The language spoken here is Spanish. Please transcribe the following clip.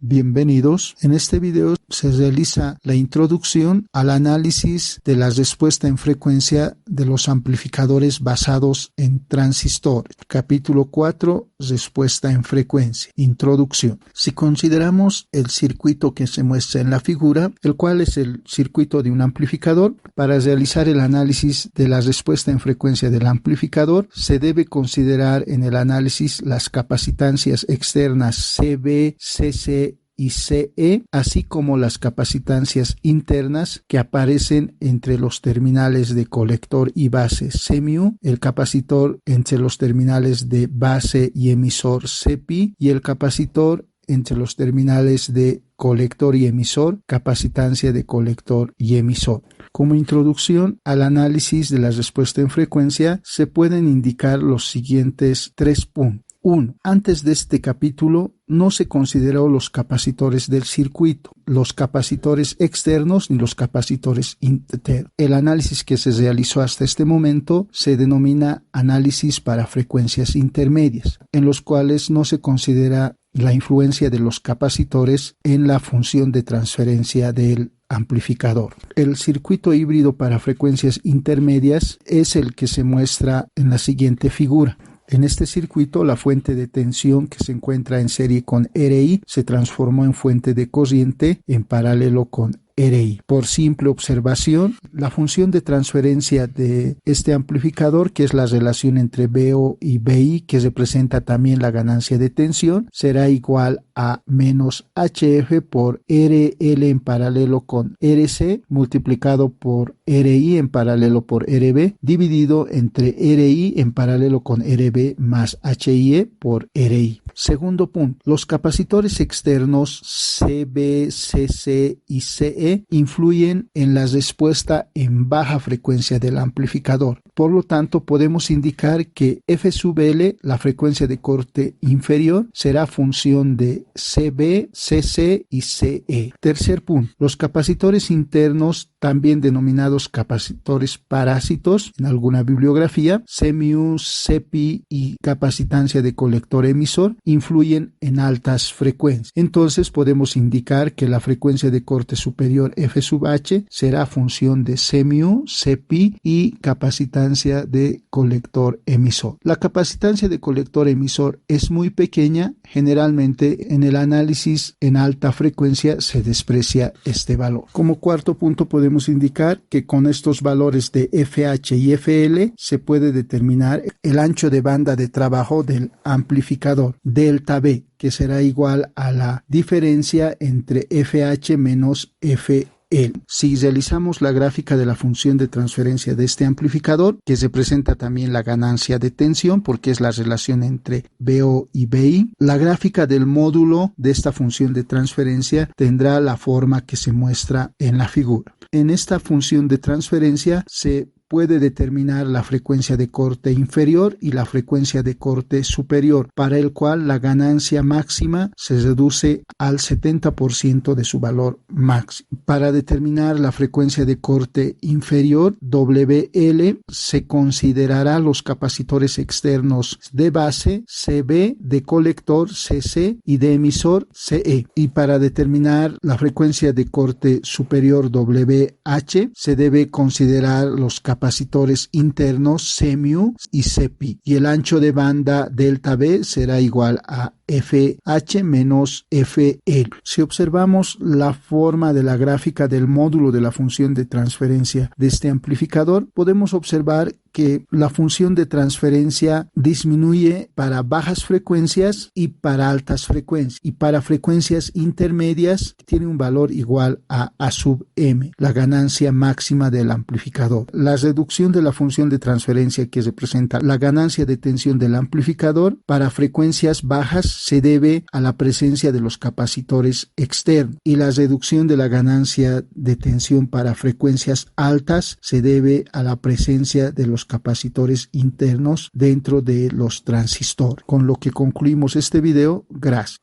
Bienvenidos. En este video se realiza la introducción al análisis de la respuesta en frecuencia de los amplificadores basados en transistores. Capítulo 4, respuesta en frecuencia. Introducción. Si consideramos el circuito que se muestra en la figura, el cual es el circuito de un amplificador, para realizar el análisis de la respuesta en frecuencia del amplificador, se debe considerar en el análisis las capacitancias externas CB, CC y CE, así como las capacitancias internas que aparecen entre los terminales de colector y base CMU, el capacitor entre los terminales de base y emisor CPI y el capacitor entre los terminales de colector y emisor, capacitancia de colector y emisor. Como introducción al análisis de la respuesta en frecuencia, se pueden indicar los siguientes 3 puntos. 1. Antes de este capítulo no se consideró los capacitores del circuito, los capacitores externos ni los capacitores internos. El análisis que se realizó hasta este momento se denomina análisis para frecuencias intermedias, en los cuales no se considera la influencia de los capacitores en la función de transferencia del amplificador. El circuito híbrido para frecuencias intermedias es el que se muestra en la siguiente figura. En este circuito, la fuente de tensión que se encuentra en serie con RI se transformó en fuente de corriente en paralelo con RI. Por simple observación, la función de transferencia de este amplificador, que es la relación entre BO y BI, que representa también la ganancia de tensión, será igual a menos HF por RL en paralelo con RC multiplicado por RI en paralelo por RB dividido entre RI en paralelo con RB más HIE por RI. Segundo punto, los capacitores externos CB, CC y CE influyen en la respuesta en baja frecuencia del amplificador. Por lo tanto, podemos indicar que F sub L, la frecuencia de corte inferior, será función de CB, CC y CE. Tercer punto, los capacitores internos, también denominados capacitores parásitos en alguna bibliografía, CMU, CPI y capacitancia de colector emisor, influyen en altas frecuencias. Entonces podemos indicar que la frecuencia de corte superior F sub H será función de CMU, CPI y capacitancia de colector emisor. La capacitancia de colector emisor es muy pequeña. Generalmente en el análisis en alta frecuencia se desprecia este valor. Como cuarto punto podemos indicar que con estos valores de FH y FL se puede determinar el ancho de banda de trabajo del amplificador, delta B, que será igual a la diferencia entre FH menos FL. Si realizamos la gráfica de la función de transferencia de este amplificador, que representa también la ganancia de tensión porque es la relación entre BO y BI, la gráfica del módulo de esta función de transferencia tendrá la forma que se muestra en la figura. En esta función de transferencia se puede determinar la frecuencia de corte inferior y la frecuencia de corte superior, para el cual la ganancia máxima se reduce al 70% de su valor máximo. Para determinar la frecuencia de corte inferior, WL, se considerará los capacitores externos de base, CB, de colector, CC y de emisor, CE. Y para determinar la frecuencia de corte superior, WH, se debe considerar los capacitores internos CMU y CPI, y el ancho de banda delta B será igual a FH menos FL. Si observamos la forma de la gráfica del módulo de la función de transferencia de este amplificador, podemos observar que la función de transferencia disminuye para bajas frecuencias y para altas frecuencias, y para frecuencias intermedias tiene un valor igual a A sub M, la ganancia máxima del amplificador. La reducción de la función de transferencia, que representa la ganancia de tensión del amplificador, para frecuencias bajas se debe a la presencia de los capacitores externos, y la reducción de la ganancia de tensión para frecuencias altas se debe a la presencia de los capacitores internos dentro de los transistores. Con lo que concluimos este video. Gracias.